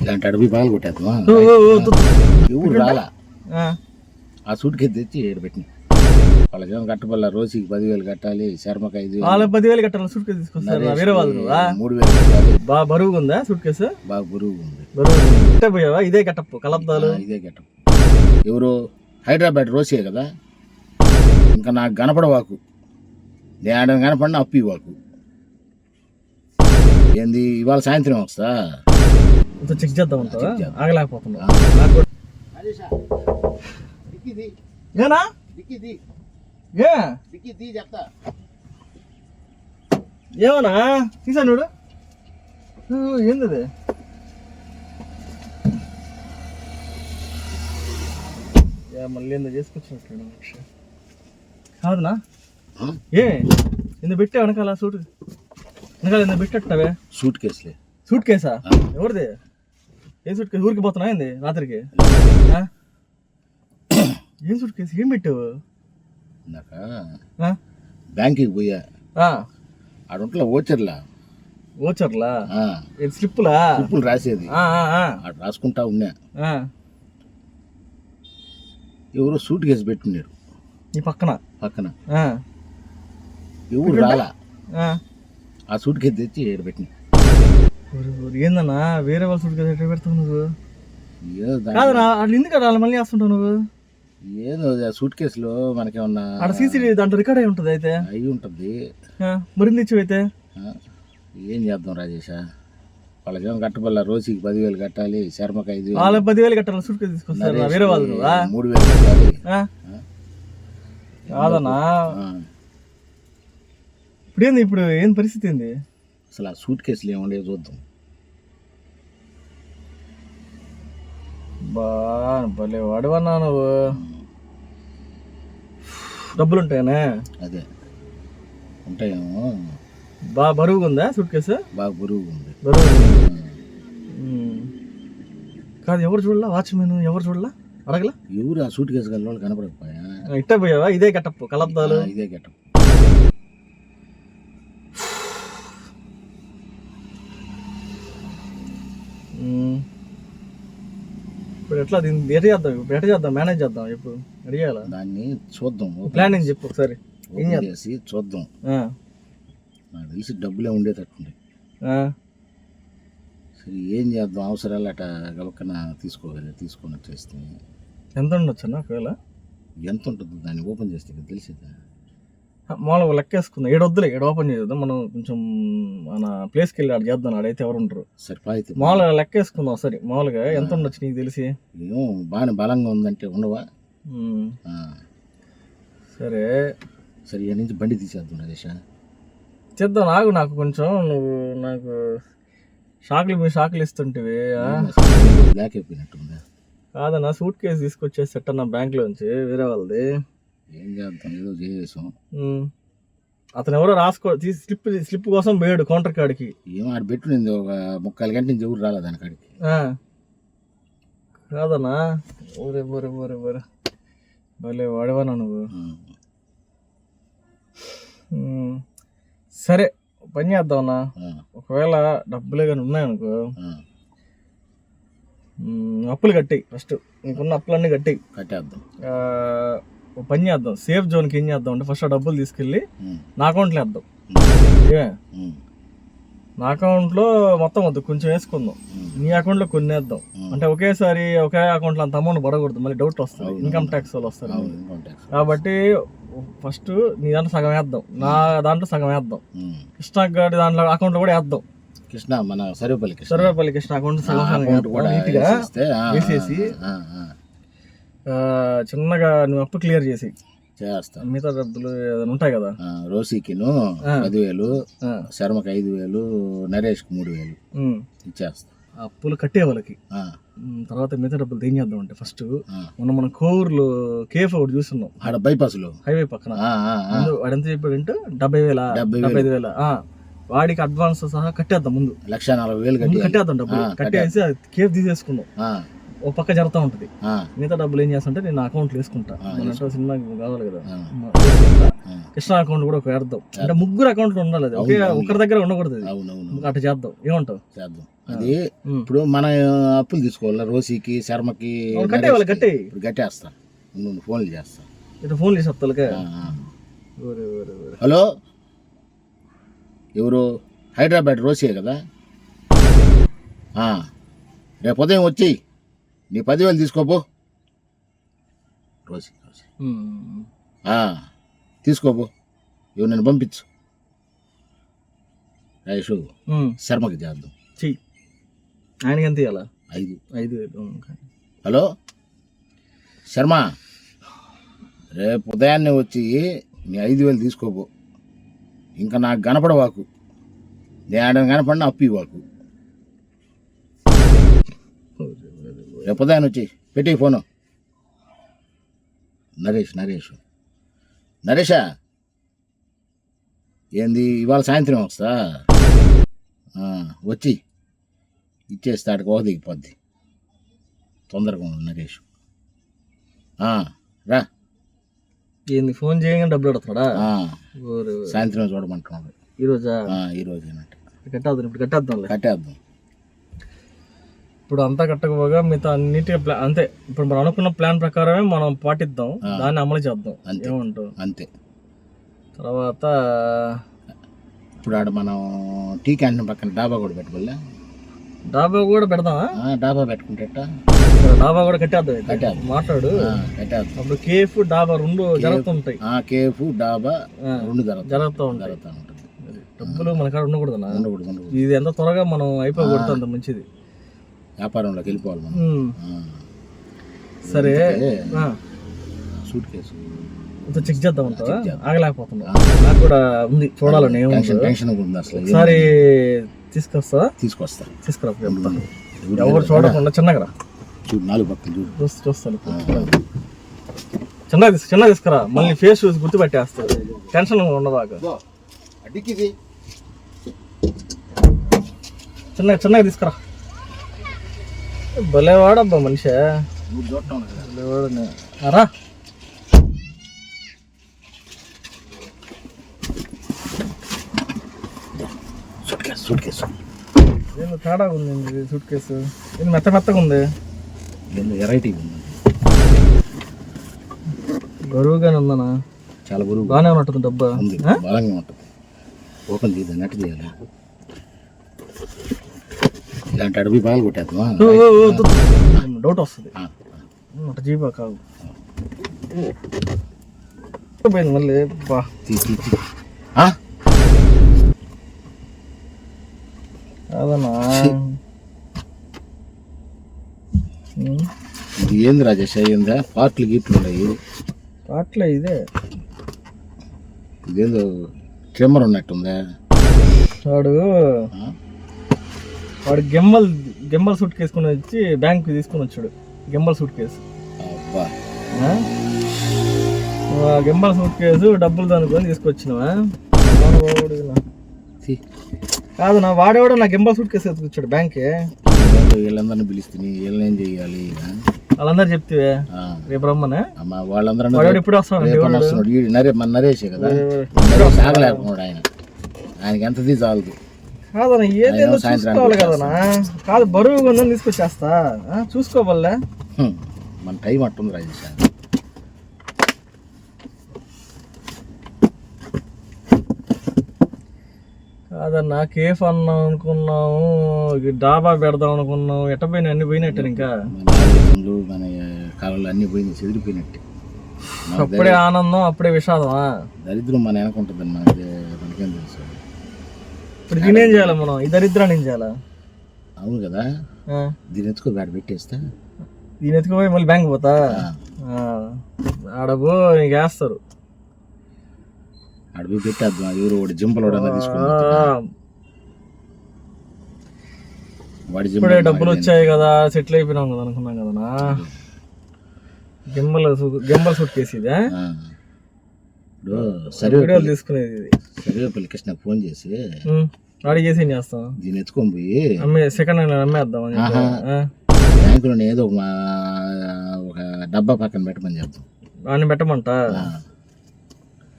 ఇలాంటి అడవి బాగా కొట్టేద్దామా? ఎవరు రాలా ఆ సూట్ కేసు తెచ్చి ఏడు పెట్టిన వాళ్ళకి కట్టబల్ల రోజుకి 10,000 కట్టాలి, శర్మకు 5,000. వాళ్ళకి 10,000 కట్టాలి. సూట్ కేసు తీసుకొస్తారు వేరే వాళ్ళు. 3,000 కట్టాలి. బాగా బరువుగా ఉందా సూట్ కేసు? బాగా బరువు ఉంది. పోయావా? ఇదే కట్టప్పు కలద్దాలు. ఇదే కట్టప్పు. ఎవరు హైదరాబాద్ రోసే కదా. ఇంకా నాకు కనపడవాకు, నేను కనపడిన అప్పి వాకు. ఏంది ఇవాళ సాయంత్రం వస్తా చెక్ చేద్దాం ఉంటావా? ఆగలేకపోతున్నా. ఏమన్నా తీసాను ఏంది మళ్ళీ ఏందో చేసుకొచ్చినట్లు కాదునా? ఏ ఎందుకు పెట్టా వెనకాల సూట్ వెనకాల ఎందుకు పెట్టేట్టవే? సూట్ కేసులే. సూట్ కేసా? ఎవరిది? ఏం సూట్ కేసు? ఊరికి పోతున్నా ఏంది రాత్రికి? ఏం సూట్ కేసు? ఏం పెట్టావు? బ్యాంకుకి పోయా, ఆడుంట్లో ఓచర్లా స్లిప్పులు రాసేది అటు రాసుకుంటా ఉన్నా. ఎవరో సూట్ కేసు పెట్టున్నారు ఈ పక్కన. ఎవరు రాలా ఆ సూట్ కేసు తెచ్చి ఏడు పెట్టిన. ఏందన్నా వేరే వాళ్ళ సూట్ కేసు ఎట్లా పెడతావు నువ్వు? కాదన్నా అట్లా ఎందుకు అలా మళ్ళీ వేస్తుంటావు నువ్వు? ఏదో సూట్ కేసులో మనకేమన్నా సీసీ దాంట్లో రికార్డ్ అయి ఉంటుంది. అయితే అయి ఉంటుంది. మరి తెచ్చి అయితే ఏం చేద్దాం రాజేష? వాళ్ళకి కట్టబల్ల రోజుకి 10,000 కట్టాలి, శర్మకు 5,000. వాళ్ళకి 10,000 కట్టాలి. సూట్ కేసు తీసుకొస్తారు వేరే వాళ్ళు. 3,000 కట్టాలి. కాదన్నా ఇప్పుడు ఏం పరిస్థితి ఏంది అసలు? ఆ సూట్ కేసులు ఏముండే చూద్దాం. భలే వాడవన్నా నువ్వు. డబ్బులు ఉంటాయనే? అదే ఉంటాయేమో. బాగా బరువుగా ఉందా సూట్ కేసు? బాగా బరువుగా ఉంది. కాదు ఎవరు చూడలా? వాచ్మెన్ ఎవరు చూడలా? అడగలా? ఎవరు ఆ సూట్ కేసు వాళ్ళు కనపడకపోయా? ఇట్ట పోయావా? ఇదే కట్టప్పు కలద్దాలు. ఇదే కట్టప్పు. ఇప్పుడు ఎట్లా దీన్ని ఎట్లా చేద్దాం మేనేజ్ చేద్దాం? ఇప్పుడు అడిగాల దాన్ని చూద్దాం. ప్లానింగ్ చెప్పు ఒకసారి. ఏం చేసి చూద్దాం. నాకు తెలిసి డబ్బులే ఉండేటట్టుండే. సరే ఏం చేద్దాం? అవసరాలు అట గలకన తీసుకొని వచ్చేస్తే ఎంత ఉండొచ్చు అన్న? ఒకవేళ ఎంత ఉంటుంది దాన్ని ఓపెన్ చేస్తే తెలిసేదా? మామూలుగా లెక్క వేసుకుందాం. 7 వద్దులే, 7 ఓపెన్ చేద్దాం. మనం కొంచెం మన ప్లేస్కి వెళ్ళి ఆడ చేద్దాం. ఆడైతే ఎవరు ఉంటారు? సరిపోతే మామూలుగా లెక్క వేసుకుందాం. సరే మామూలుగా ఎంత ఉండొచ్చు నీకు తెలిసి? ఏమో బాగా బలంగా ఉందంటే ఉండవా? సరే సరే ఇక్కడి నుంచి బండి తీసేద్దాం రాజేష. చేద్దాం. నాకు కొంచెం నువ్వు నాకు షాకులు ఇస్తుంటివి. బ్లాక్ అయిపోయినట్టుందా? కాదన్నా సూట్ కేసు తీసుకొచ్చేసి సెట్ అన్న బ్యాంక్లోంచి వేరే వాళ్ళది. ఏం చేద్దాం? ఏదో చేసాం. అతను ఎవరో స్లిప్ కోసం పోయాడు కౌంటర్ కాడికి. ఏమో ఆడ పెట్టునింది. ఒక 3/4 గంట నుంచి ఎవరు రాలే దాని కాడికి. కాదన్నా ఊరే భలే వాడేవానా నువ్వు. సరే పని చేద్దామన్నా. ఒకవేళ డబ్బులే కానీ ఉన్నాయనుకో, అప్పులు కట్టేయి. ఫస్ట్ నీకున్న అప్పులన్నీ కట్టేద్దాం. పని చేద్దాం. సేఫ్ జోన్కి ఏం చేద్దాం అంటే ఫస్ట్ ఆ డబ్బులు తీసుకెళ్ళి నా అకౌంట్లో వేద్దాం. నా అకౌంట్లో మొత్తం వద్దు, కొంచెం వేసుకుందాం. నీ అకౌంట్లో కొన్ని వేద్దాం. అంటే ఒకేసారి ఒకే అకౌంట్లో అంత అమౌంట్ పడకూడదు, మళ్ళీ డౌట్ వస్తుంది. ఇన్కమ్ ట్యాక్స్ వాళ్ళు వస్తారు కాబట్టి ఫస్ట్ నీ దాంట్లో సగం వేద్దాం, నా దాంట్లో సగం వేద్దాం. కృష్ణ గారి దాంట్లో అకౌంట్లో కూడా వేద్దాం. కృష్ణ మన సర్వేపల్లి కృష్ణ అకౌంట్ వేసేసి చిన్నగా నువ్వు అప్పు క్లియర్ చేసి చేస్తా. మిగతా డబ్బులు ఉంటాయి కదా, రోసికిను 10,000, శర్మకి 5,000, నరేష్కి 3,000 ఇచ్చేస్తా. అప్పులు కట్టే వాళ్ళకి. తర్వాత మిగతా డబ్బులు ఏం చేద్దాం అంటే ఫస్ట్ మనం కోర్లో కేఫ్ ఒకటి చూస్తున్నాం ఆడ బైపాస్ లో హైవే పక్కన. వాడు ఎంత చెప్పాడంటే 70,000 వాడికి అడ్వాన్స్ సహా కట్టేద్దాం. ముందు 140,000 కట్టేద్దాం. డబ్బులు కట్టేసి కేఫ్ తీసేసుకుందాం. ఒక పక్క జరుగుతూ ఉంటుంది. ఆ, మిగతా డబ్బులు ఏం చేస్తుంటే నేను అకౌంట్లో వేసుకుంటా. మన సినిమాకి కావాలి కదా, ఆ. వేసుకుంటా. కృష్ణ అకౌంట్ కూడా ఒక వేద్దాం. అంటే ముగ్గురు అకౌంట్లు ఉండాలి, అది ఒకే ఒకరి దగ్గర ఉండకూడదు. అది అవునవును అట్లా చేద్దాం, ఏమంటావు? చేద్దాం. అది ఇప్పుడు మన అప్పులు తీసుకోవాలి, రోసికి శర్మకి కట్టే వాళ్ళు కట్టే ఇప్పుడు కట్టేస్తా, నువ్వు ఫోన్లు చేస్తా. ఇట్లా ఫోన్ చేసి వస్తాలకే. హలో, ఎవరు? హైదరాబాద్ రోసియే కదా? రేపు ఉదయం వచ్చి నీ 10,000 తీసుకోపో. రోసి తీసుకోపో, ఇవి నేను పంపించు. రాయేషు శర్మకి చేద్దాం. ఆయనకి ఎంత ఇవ్వాలా? 5,000. హలో శర్మ, రేపు ఉదయాన్నే వచ్చి నీ 5,000 తీసుకోపో. ఇంకా నాకు కనపడవాకు, నేను కనపడిన అప్పు ఇవ్వకు. రేపు ఉదయాన్ని వచ్చి పెట్టి ఫోను. నరేషా, ఏంది ఇవాళ సాయంత్రం వస్తా? వచ్చి ఇచ్చేస్తాడు, కోహ దిగిపోద్ది. తొందరగా ఉంది నరేష్. రా. ఏంది ఫోన్ చేయగానే డబ్బులు అడుగుతున్నాడా? సాయంత్రం చూడమంటున్నాడు. ఈరోజా? ఈరోజేనంట. కట్టేద్దాం. ఇప్పుడు అంతా కట్టకపోగా మిగతా నీట్గా ప్లాన్ అంతే. ఇప్పుడు మనం అనుకున్న ప్లాన్ ప్రకారమే మనం పాటిద్దాం, దాన్ని అమలు చేద్దాం. ఏమంటావు? అంతే. తర్వాత ఇప్పుడు ఆడ మనం టీ క్యాంటీన్ పక్కన డాబా కూడా పెట్టుకోలే? డాబా కూడా పెడదామా? డాబా పెట్టుకుంటే డాబా కూడా కట్టేద్దాం. మాట్లాడు, కట్టేద్దాం. అప్పుడు కేఫ్ డాబా రెండు జరుగుతుంటాయి. కేఫ్ డాబా రెండు జరుగుతూ ఉంటుంది. డబ్బులు మన కాడ ఉండకూడదు. ఇది ఎంత త్వరగా మనం అయిపోకూడదు అంత మంచిది. వ్యాపారంలోకి వెళ్ళిపోవాలి మనం. సరే, సూట్ కేసు చెక్ చేద్దాం అంటావా? ఆగలేకపోతున్నా, నాకు కూడా ఉంది చూడాలని. టెన్షన్ ఉంది అసలు. ఒకసారి తీసుకొస్తా. తీసుకురా, ఎవరు చూడకుండా చిన్నగా చూడు, 4 పక్కలు చూస్తాను. చిన్న తీసుకురా, మళ్ళీ ఫేస్ చూసి గుర్తుపెట్టేస్తారు. టెన్షన్ ఉండదాకా చిన్నగా తీసుకురా. భలేవాడబ్బా మనిషి, రా. సూట్ కేసు ఏందో తేడా ఉంది. సూట్ కేసు ఏంది మెత్తగా ఉంది, వెరైటీ ఉంది. బరువుగానే ఉందనా? చాలా బరువు. బాగానే ఉన్నట్టుంది డబ్బా. బలంగా ఉంటుంది. ఓపెన్ చేద్దాం, నెట్ చేయాలి. ఇలాంటి అడవి బాగా కొట్టేద్దామా? డౌట్ వస్తుంది. అట్ట జీబా కాదు పోయింది మళ్ళీ. బా అదనా? ఇది ఏంది రాజేష్? అయ్యిందా? పార్ట్లు గీట్లు ఉన్నాయి. పార్ట్లే ఇదే. ఇదేందో ట్రిమ్మర్ ఉన్నట్టుందా? వాడు గెంబల్ సూట్ కేసుకుని వచ్చి బ్యాంక్ తీసుకుని వచ్చాడు. గెంబల్ సూట్ కేసు, గెంబల్ సూట్ కేసు డబ్బులు దానికొని తీసుకొచ్చినవా? కాదు నా వాడేవాడు నా గెంబల్ సూట్ కేసు ఎత్తుకొచ్చాడు బ్యాంక్. వీళ్ళందరినీ పిలుస్తుంది, వీళ్ళని ఏం చెయ్యాలి? వాళ్ళందరూ చెప్తే రేపు రమ్మనే. వాళ్ళందరూ ఇప్పుడు వస్తున్నాడు. మన నరేషే కదా, ఆగలేకపోయాడు ఆయన. ఆయనకి ఎంతది చాలదు. కాదన్నా, ఏదేదో చూసుకోవాలి కదనా. కాదు, బరువుగా ఉందని తీసుకొచ్చేస్తా. చూసుకోవాలే, మన టైం అట్టుంది రాజేష్. కాదన్నా, కేఫ్ అన్నాం అనుకున్నాము, డాబా పెడదాం అనుకున్నాం. ఎట్ట పోయినా అన్ని పోయినట్టు. ఇంకా మన కాలంలో అన్ని పోయినాయి, చెదిరిపోయినట్టే. అప్పుడే ఆనందం, అప్పుడే విషాదమా? దరిద్రం మన వెనకుంటుందని మనకేం తెలుసు. ఇప్పుడు దీనేం చేయాలి మనం? ఈ దరిద్రాన్ని ఏం చేయాలా? అవును కదా, దీని ఎత్తుకో బ్యాట్ పెట్టేస్తా. దీని ఎత్తుకుపోయి మళ్ళీ బ్యాంక్ పోతా. ఆడబో నీకు వేస్తారు. ఆడపోయి పెట్టేద్దాం. ఎవరు వాడు జింపలు ఇప్పుడే డబ్బులు వచ్చాయి కదా, సెటిల్ అయిపోయినాం కదా అనుకున్నాం కదనా. గెంబల్ సూట్ కేసు ఇదే. తీసుకునేది సర్వేపల్లి కృష్ణ ఫోన్ చేసి వాడి చేసి ఏం చేస్తాం? దీన్ని ఎత్తుకొని పోయి సెకండ్ హ్యాండ్ అమ్మేద్దాం. బ్యాంకులో ఏదో ఒక డబ్బా పక్కన పెట్టమని చెప్తాం. దాన్ని పెట్టమంట.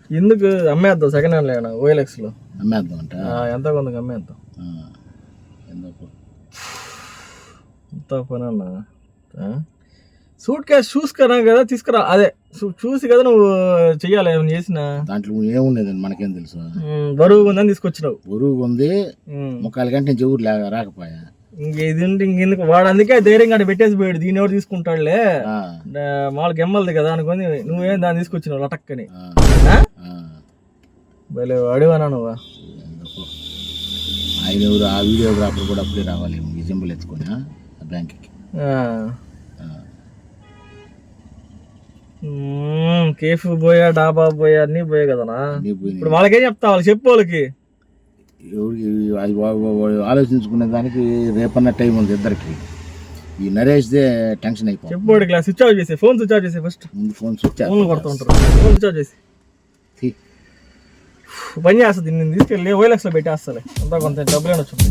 ఎందుకు అమ్మేద్దాం సెకండ్ హ్యాండ్ లేనా ఓఎల్ఎక్స్లో అమ్మేద్దాం అంట. ఎంత కొందకు అమ్మేద్దాం. ఎందుకు ఎంత పని అన్నా. సూట్ కేసు చూసుకురా కదా తీసుకురా, అదే చూసి కదా నువ్వు చెయ్యాలి. ఏమైనా చేసినా దాంట్లో ఏముండేదండి మనకేం తెలుసు. బరువు ఉందని తీసుకొచ్చినావు. బరువు ఉంది, 3/4 గంట నుంచి ఎవరు రాకపోయా. ఇంకెందుకు వాడు అందుకే ధైర్యంగా అక్కడ పెట్టేసి పోయాడు. దీని ఎవరు తీసుకుంటాడులే వాళ్ళకి ఎమ్మలది కదా అనుకొని నువ్వేం దాన్ని తీసుకొచ్చినావు లటక్కని. భలే అడివానా నువ్వు. ఆయన ఎవరు ఆ వీడియోగ్రాఫర్ కూడా అప్పుడే రావాలి జింబులు ఎత్తుకొని బ్యాంక్కి. కేఫ్ పోయా డాబా పోయా అన్ని పోయాయి కదనా. ఇప్పుడు వాళ్ళకేం చెప్తా, వాళ్ళకి చెప్పు. వాళ్ళకి ఆలోచించుకునే దానికి రేపన్న టైం ఉంది ఇద్దరికి. ఈ నరేష్దే టెన్షన్ అయిపోయింది. చెప్పు క్లాస్ స్విచ్ ఆఫ్ చేసి, ఫోన్ స్విచ్ ఆఫ్ చేసి. ఫస్ట్ ఫోన్ స్విచ్ ఆఫ్ కొడుతూ ఉంటారు. ఫోన్ స్విచ్ ఆఫ్ చేసి పని చేస్తుంది. నేను తీసుకెళ్ళి ఓఎల్ఎక్స్లో పెట్టేస్తాలే, అంతా కొంత డబ్బులు వచ్చింది.